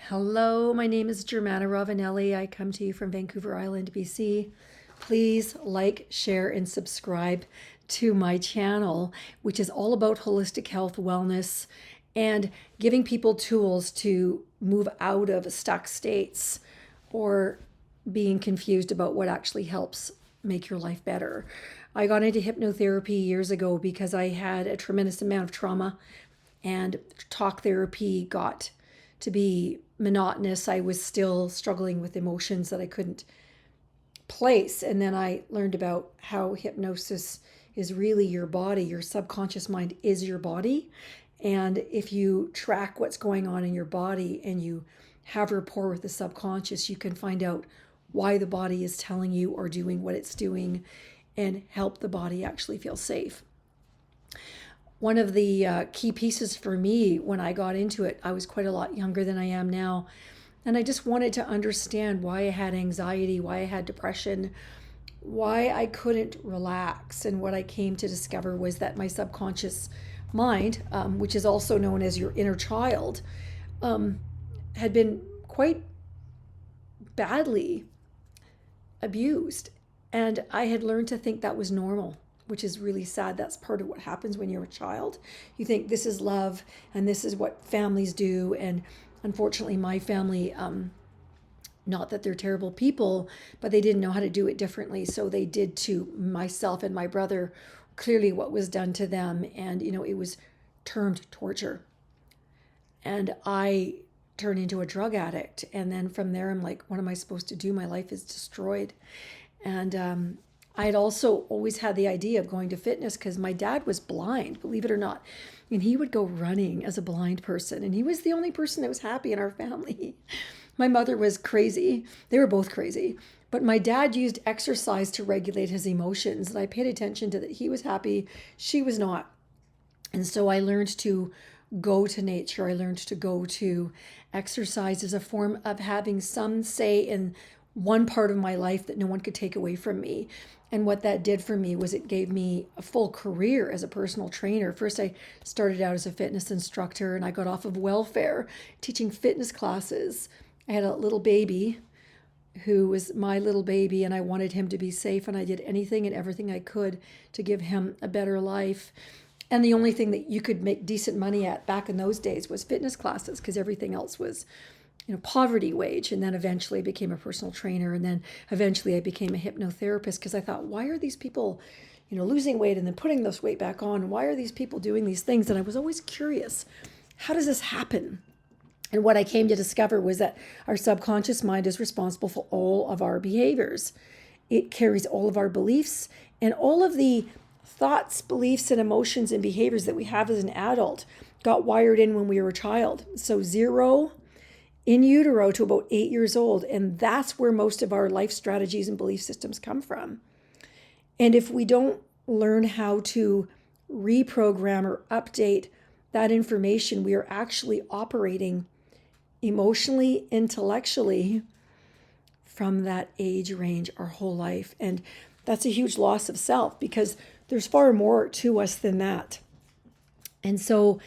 Hello, my name is Germana Ravanelli. I come to you from Vancouver Island, BC. Please like, share, and subscribe to my channel, which is all about holistic health, wellness, and giving people tools to move out of stuck states or being confused about what actually helps make your life better. I got into hypnotherapy years ago because I had a tremendous amount of trauma, and talk therapy got to be monotonous. I was still struggling with emotions that I couldn't place. And then I learned about how hypnosis is really your body. Your subconscious mind is your body. And if you track what's going on in your body and you have rapport with the subconscious, you can find out why the body is telling you or doing what it's doing and help the body actually feel safe. One of the key pieces for me when I got into it, I was quite a lot younger than I am now. And I just wanted to understand why I had anxiety, why I had depression, why I couldn't relax. And what I came to discover was that my subconscious mind, which is also known as your inner child, had been quite badly abused. And I had learned to think that was normal, which is really sad. That's part of what happens when you're a child. You think this is love and this is what families do. And unfortunately, my family, not that they're terrible people, but they didn't know how to do it differently. So they did to myself and my brother clearly what was done to them. And, it was termed torture. And I turned into a drug addict. And then from there, I'm like, what am I supposed to do? My life is destroyed. And I had also always had the idea of going to fitness because my dad was blind, believe it or not. And he would go running as a blind person. And he was the only person that was happy in our family. My mother was crazy. They were both crazy. But my dad used exercise to regulate his emotions. And I paid attention to that. He was happy. She was not. And so I learned to go to nature. I learned to go to exercise as a form of having some say in one part of my life that no one could take away from me. And what that did for me was it gave me a full career as a personal trainer. First, I started out as a fitness instructor and I got off of welfare teaching fitness classes. I had a little baby who was my little baby, and I wanted him to be safe, and I did anything and everything I could to give him a better life. And the only thing that you could make decent money at back in those days was fitness classes, because everything else was poverty wage. And then eventually I became a personal trainer. And then eventually I became a hypnotherapist because I thought, why are these people, losing weight and then putting this weight back on? And why are these people doing these things? And I was always curious, how does this happen? And what I came to discover was that our subconscious mind is responsible for all of our behaviors. It carries all of our beliefs and all of the thoughts, beliefs, and emotions and behaviors that we have as an adult got wired in when we were a child. So 0 in utero to about 8 years old. And that's where most of our life strategies and belief systems come from. And if we don't learn how to reprogram or update that information, we are actually operating emotionally, intellectually from that age range our whole life. And that's a huge loss of self because there's far more to us than that. And so,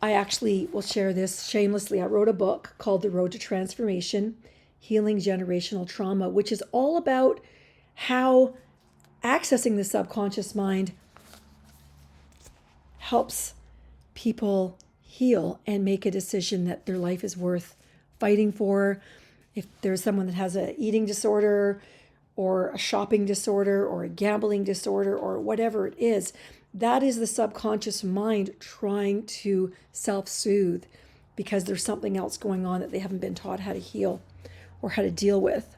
I actually will share this shamelessly. I wrote a book called The Road to Transformation, Healing Generational Trauma, which is all about how accessing the subconscious mind helps people heal and make a decision that their life is worth fighting for. If there's someone that has an eating disorder or a shopping disorder or a gambling disorder or whatever it is, that is the subconscious mind trying to self-soothe because there's something else going on that they haven't been taught how to heal or how to deal with.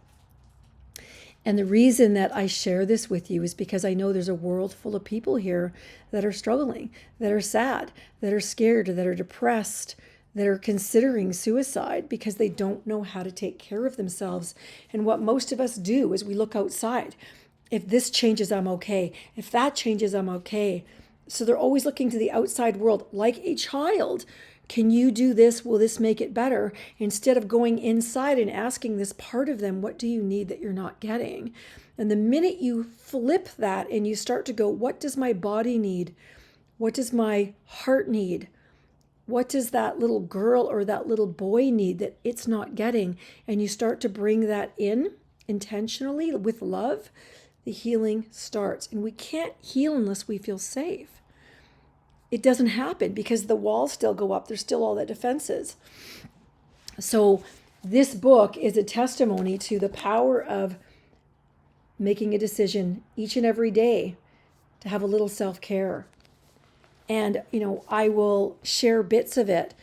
And the reason that I share this with you is because I know there's a world full of people here that are struggling, that are sad, that are scared, that are depressed, that are considering suicide because they don't know how to take care of themselves. And what most of us do is we look outside. If this changes, I'm okay. If that changes, I'm okay. So they're always looking to the outside world like a child. Can you do this? Will this make it better? Instead of going inside and asking this part of them, what do you need that you're not getting? And the minute you flip that and you start to go, what does my body need? What does my heart need? What does that little girl or that little boy need that it's not getting? And you start to bring that in intentionally with love, the healing starts. And we can't heal unless we feel safe. It doesn't happen because the walls still go up. There's still all the defenses. So this book is a testimony to the power of making a decision each and every day to have a little self-care. And, I will share bits of it.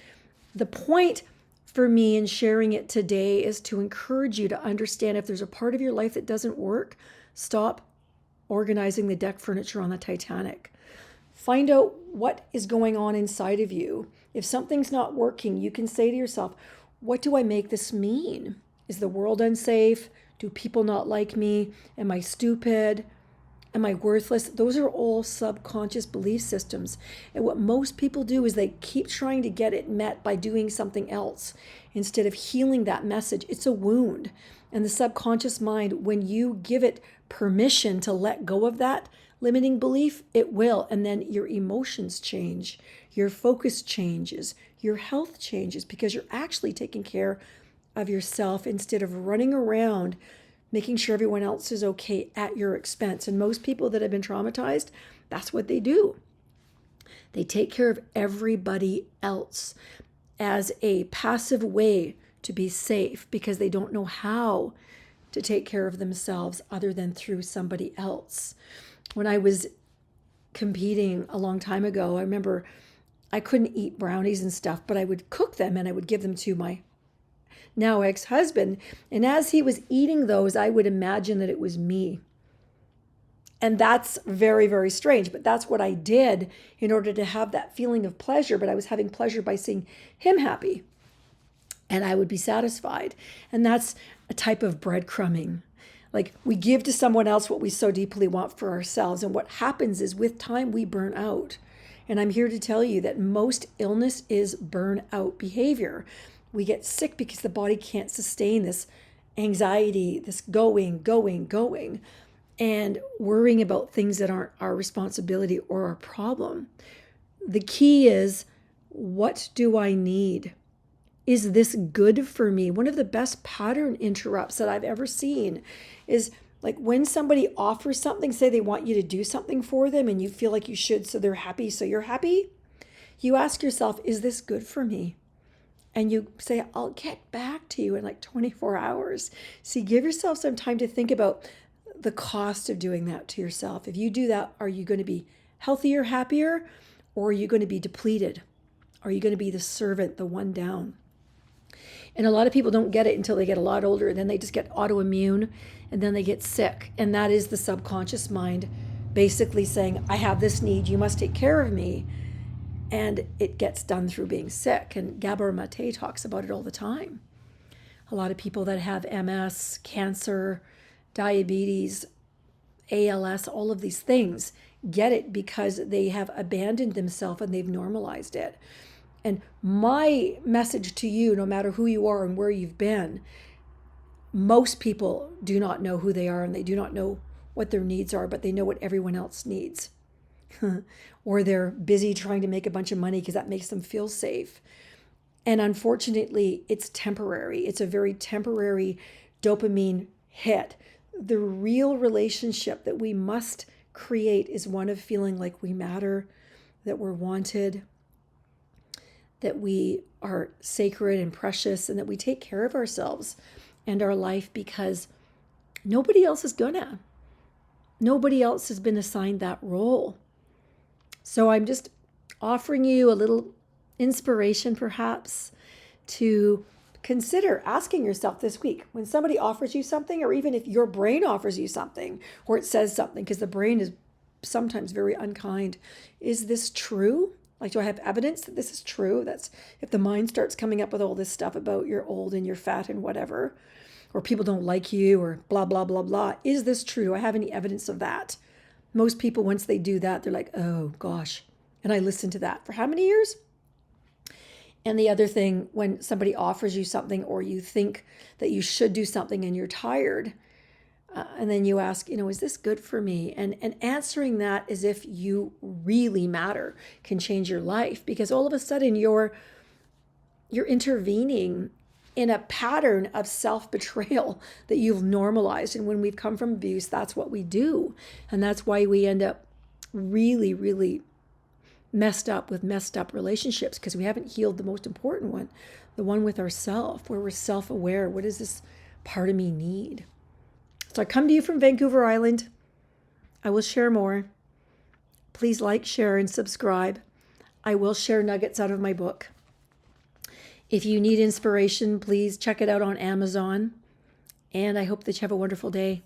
The point for me in sharing it today is to encourage you to understand if there's a part of your life that doesn't work, stop organizing the deck furniture on the Titanic. Find out what is going on inside of you. If something's not working, you can say to yourself, what do I make this mean? Is the world unsafe? Do people not like me? Am I stupid? Am I worthless? Those are all subconscious belief systems. And what most people do is they keep trying to get it met by doing something else instead of healing that message. It's a wound. And the subconscious mind, when you give it permission to let go of that limiting belief, it will. And then your emotions change, your focus changes, your health changes because you're actually taking care of yourself instead of running around making sure everyone else is okay at your expense. And most people that have been traumatized, that's what they do. They take care of everybody else as a passive way to be safe because they don't know how to take care of themselves other than through somebody else. When I was competing a long time ago, I remember I couldn't eat brownies and stuff, but I would cook them and I would give them to my now ex-husband. And as he was eating those, I would imagine that it was me. And that's very, very strange. But that's what I did in order to have that feeling of pleasure. But I was having pleasure by seeing him happy. And I would be satisfied. And that's a type of breadcrumbing. Like we give to someone else what we so deeply want for ourselves. And what happens is with time, we burn out. And I'm here to tell you that most illness is burnout behavior. We get sick because the body can't sustain this anxiety, this going, and worrying about things that aren't our responsibility or our problem. The key is, what do I need? Is this good for me? One of the best pattern interrupts that I've ever seen is like when somebody offers something, say they want you to do something for them and you feel like you should, so they're happy, so you're happy. You ask yourself, is this good for me? And you say, I'll get back to you in like 24 hours. See, give yourself some time to think about the cost of doing that to yourself. If you do that, are you going to be healthier, happier, or are you going to be depleted? Are you going to be the servant, the one down? And a lot of people don't get it until they get a lot older, and then they just get autoimmune, and then they get sick. And that is the subconscious mind basically saying, I have this need, you must take care of me. And it gets done through being sick. And Gabor Mate talks about it all the time. A lot of people that have MS, cancer, diabetes, ALS, all of these things get it because they have abandoned themselves and they've normalized it. And my message to you, no matter who you are and where you've been, most people do not know who they are and they do not know what their needs are, but they know what everyone else needs. Or they're busy trying to make a bunch of money because that makes them feel safe. And unfortunately, it's temporary. It's a very temporary dopamine hit. The real relationship that we must create is one of feeling like we matter, that we're wanted, that we are sacred and precious, and that we take care of ourselves and our life because nobody else is gonna. Nobody else has been assigned that role. So I'm just offering you a little inspiration, perhaps, to consider asking yourself this week, when somebody offers you something, or even if your brain offers you something, or it says something, because the brain is sometimes very unkind, is this true? Like, do I have evidence that this is true? That's if the mind starts coming up with all this stuff about you're old and you're fat and whatever, or people don't like you, or blah, blah, blah, blah. Is this true? Do I have any evidence of that? Most people, once they do that, they're like, oh gosh. And I listened to that for how many years? And the other thing, when somebody offers you something or you think that you should do something and you're tired, And then you ask, is this good for me? And answering that as if you really matter can change your life, because all of a sudden you're intervening in a pattern of self-betrayal that you've normalized. And when we've come from abuse, that's what we do. And that's why we end up really, really messed up relationships, because we haven't healed the most important one, the one with ourself, where we're self-aware. What does this part of me need? So I come to you from Vancouver Island. I will share more. Please like, share, and subscribe. I will share nuggets out of my book. If you need inspiration, please check it out on Amazon. And I hope that you have a wonderful day.